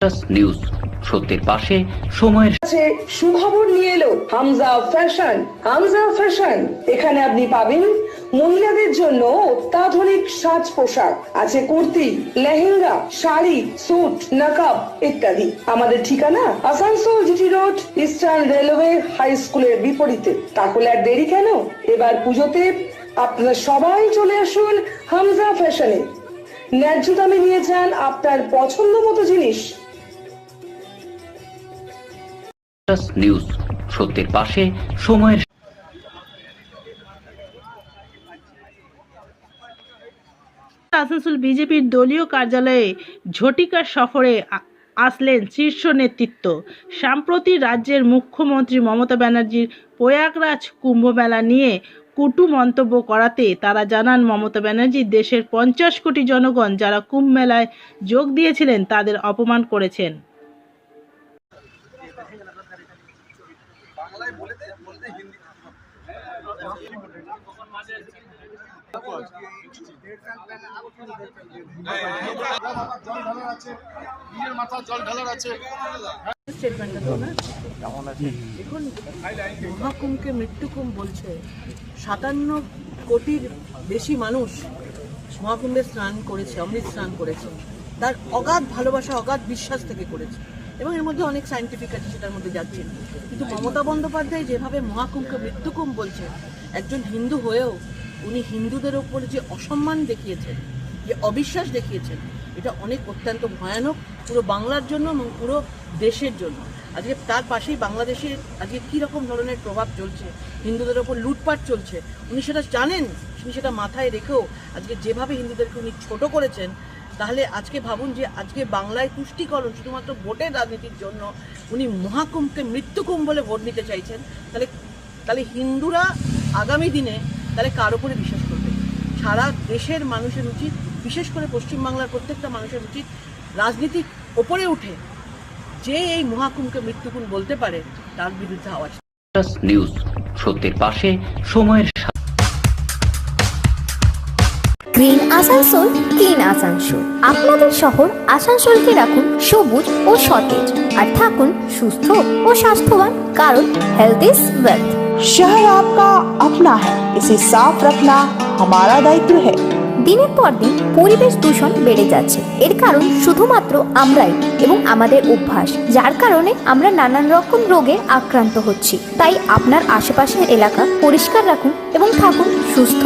News সত্যের পাশে সময়ের সুখবর নিয়ে এলো হামজা ফ্যাশন। হামজা ফ্যাশন, এখানে আপনি পাবেন মহিলাদের জন্য অত্যাধুনিক সাজ পোশাক, আছে কুর্তি, লেহেঙ্গা, শাড়ি, স্যুট, নকাব ইত্যাদি। আমাদের ঠিকানা Asansol GT road, eastern railway high স্কুলের বিপরীতে। তাহলে আর দেরি কেন, এবার পুজোতে আপনারা সবাই চলে আসুন হামজা ফ্যাশনে। ন্যায্য দামে নিয়ে যান আপনার পছন্দ মতো জিনিস। নিউজ সত্যের পাশে সময়ের আসানসোল বিজেপির দলীয় কার্যালয়ে ঝটিকা সফরে আসলেন শীর্ষ নেতৃত্ব। সম্প্রতি রাজ্যের মুখ্যমন্ত্রী মমতা ব্যানার্জির প্রয়াগরাজ কুম্ভমেলা নিয়ে কটু মন্তব্য করাতে তারা জানান, মমতা ব্যানার্জি দেশের 50 কোটি জনগণ যারা কুম্ভ মেলায় যোগ দিয়েছিলেন তাদের অপমান করেছেন। দেখুন, মহাকুম্ভকে মৃত্যুকুম্ভ বলছে। 57 কোটির বেশি মানুষ মহাকুম্ভে স্নান করেছে, অমৃত স্নান করেছে। তার অগাধ ভালোবাসা, অগাধ বিশ্বাস থেকে করেছে, এবং এর মধ্যে অনেক সায়েন্টিফিক আছে, সেটার মধ্যে যাচ্ছেন। কিন্তু মমতা বন্দ্যোপাধ্যায় যেভাবে মহাকুম্ভকে মৃত্যুকুম্ভ বলছে, একজন হিন্দু হয়েও উনি হিন্দুদের ওপর যে অসম্মান দেখিয়েছেন, যে অবিশ্বাস দেখিয়েছেন, এটা অনেক অত্যন্ত ভয়ানক পুরো বাংলার জন্য এবং পুরো দেশের জন্য। আজকে তার পাশেই বাংলাদেশের আজকে কী রকম ধরনের প্রভাব চলছে, হিন্দুদের ওপর লুটপাট চলছে, উনি সেটা জানেন। উনি সেটা মাথায় রেখেও আজকে যেভাবে হিন্দুদেরকে উনি ছোট করেছেন, তাহলে আজকে ভাবুন যে আজকে বাংলায় তুষ্টিকরণ শুধুমাত্র ভোটের রাজনীতির জন্য উনি মহাকুম্ভকে মৃত্যুকুম্ভ বলে ভোট নিতে চাইছেন। তাহলে হিন্দুরা আগামী দিনে তাহলে কার উপরে বিশ্বাস করবে? সারা দেশের মানুষের উচিত, বিশেষ করে পশ্চিমবাংলার প্রত্যেকটা মানুষের উচিত রাজনীতির ওপরে উঠে যে এই মহাকুম্ভকে মৃত্যুকুম্ভ বলতে পারে তার বিরুদ্ধে আওয়াজ। নিউজ সত্যের পাশে সময়ের গ্রিন আসানসোল, ক্লিন আসানসোল। আপনাদের শহর আসানসোলকে রাখুন সবুজ ও সতেজ, আর থাকুন সুস্থ ও স্বাস্থ্যবান, কারণ হেলথ ইজ ওয়েলথ। शहर आपका अपना है, इसे साफ रखना हमारा दायित्व है। দিনের পর দিন পরিবেশ দূষণ বেড়ে যাচ্ছে। এর কারণ শুধুমাত্র আমরাই এবং আমাদের অভ্যাস, যার কারণে আমরা নানান রকম রোগে আক্রান্ত হচ্ছি। তাই আপনার আশেপাশের এলাকা পরিষ্কার রাখুন এবং থাকুন সুস্থ।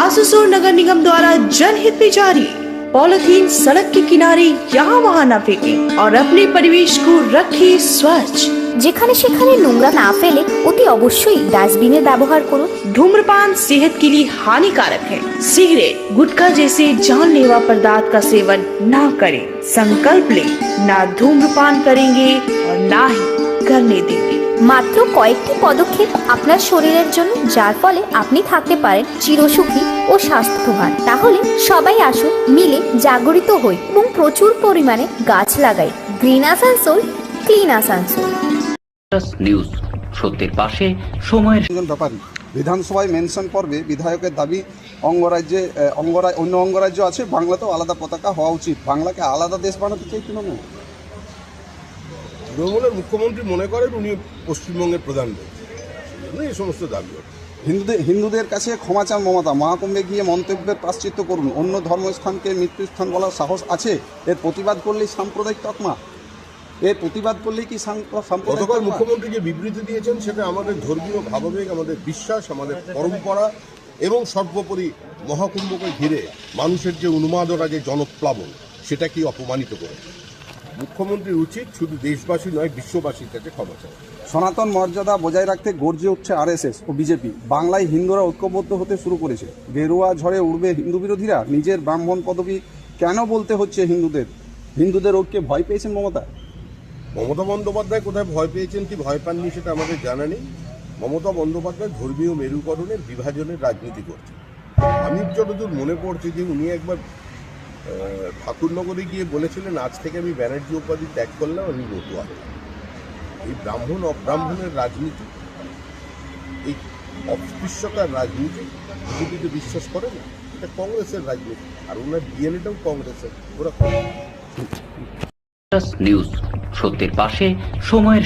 आसनसोल नगर निगम द्वारा जनहित में जारी। पॉलिथीन सड़क के किनारे यहाँ वहाँ न फेंकें और अपने परिवेश को रखें स्वच्छ। যেখানে সেখানে নোংরা না ফেলে অতি অবশ্যই ডাস্টবিনের ব্যবহার করুন। धूम्रपान सेहत के लिए हानिकारक है। सिगरेट, गुटखा जैसे जानलेवा पदार्थ का सेवन न करें। संकल्प लें, ना धूम्रपान करेंगे और ना ही करने देंगे। মাত্র কয়েকটি পদক্ষেপ আপনার শরীরের জন্য, যার ফলে আপনি থাকতে পারেন চিরসুখী ও স্বাস্থ্যবান। তাহলে সবাই আসুন, মিলে জাগরিত হই এবং প্রচুর পরিমাণে গাছ লাগাই। Green Asansol, clean Asansol. News সত্যের পাশে সময়ের ব্যাপারী বিধানসভায় মেনশন পর্বে বিধায়কের দাবি অন্য অঙ্গরাজ্য আছে, বাংলাতেও আলাদা পতাকা হওয়া উচিত। বাংলাকে আলাদা দেশ বানাতে চাই তৃণমূল। তৃণমূলের মুখ্যমন্ত্রী মনে করেন উনি পশ্চিমবঙ্গের প্রধান উনি এই সমস্ত দাবি করেন। হিন্দুদের কাছে ক্ষমা চান মমতা, মহাকুম্ভে গিয়ে মন্তব্যের প্রায়শ্চিত্ত করুন। অন্য ধর্মস্থানকে মৃত্যুস্থান বলার সাহস আছে? এর প্রতিবাদ করলেই সাম্প্রদায়িক তকমা, এর প্রতিবাদ করলেই কি গতকাল মুখ্যমন্ত্রী যে বিবৃতি দিয়েছেন সেটা আমাদের ধর্মীয় ভাবাবেগ, আমাদের বিশ্বাস, আমাদের পরম্পরা এবং সর্বোপরি মহাকুম্ভকে ঘিরে মানুষের যে উন্মাদনা, যে জনপ্লাবন, সেটাকে অপমানিত করে। মুখ্যমন্ত্রীর উচিত শুধু দেশবাসী নয়, বিশ্ববাসীর কাছে ক্ষমা চাওয়া। সনাতন মর্যাদা বজায় রাখতে গর্জে উঠছে আরএসএস ও বিজেপি। বাংলায় হিন্দুরা ঐক্যবদ্ধ হতে শুরু করেছে। গেরুয়া ঝড়ে উড়বে হিন্দু বিরোধীরা। নিজের ব্রাহ্মণ পদবি কেন বলতে হচ্ছে হিন্দুদের ঐক্যে ভয় পেয়েছেন মমতা? মমতা বন্দ্যোপাধ্যায় কোথায় ভয় পেয়েছেন কি ভয় পাননি সেটা আমাদের জানা নেই। মমতা বন্দ্যোপাধ্যায় ধর্মীয় মেরুকরণের বিভাজনের রাজনীতি করছেন। আমি যতদূর মনে পড়ছে যে উনি একবার ঠাকুরনগরে গিয়ে বলেছিলেন, আজ থেকে আমি ব্যানার্জি উপাধি ত্যাগ করলাম, আমি মতুয়া। এই ব্রাহ্মণ অব্রাহ্মণের রাজনীতি, এই অস্পৃশ্যতার রাজনীতি বিজেপিতে বিশ্বাস করে না। এটা কংগ্রেসের রাজনীতি, আর ওনার ডিএনএটাও কংগ্রেসের। ওরা নিউজ, সত্যের পাশে সময়ের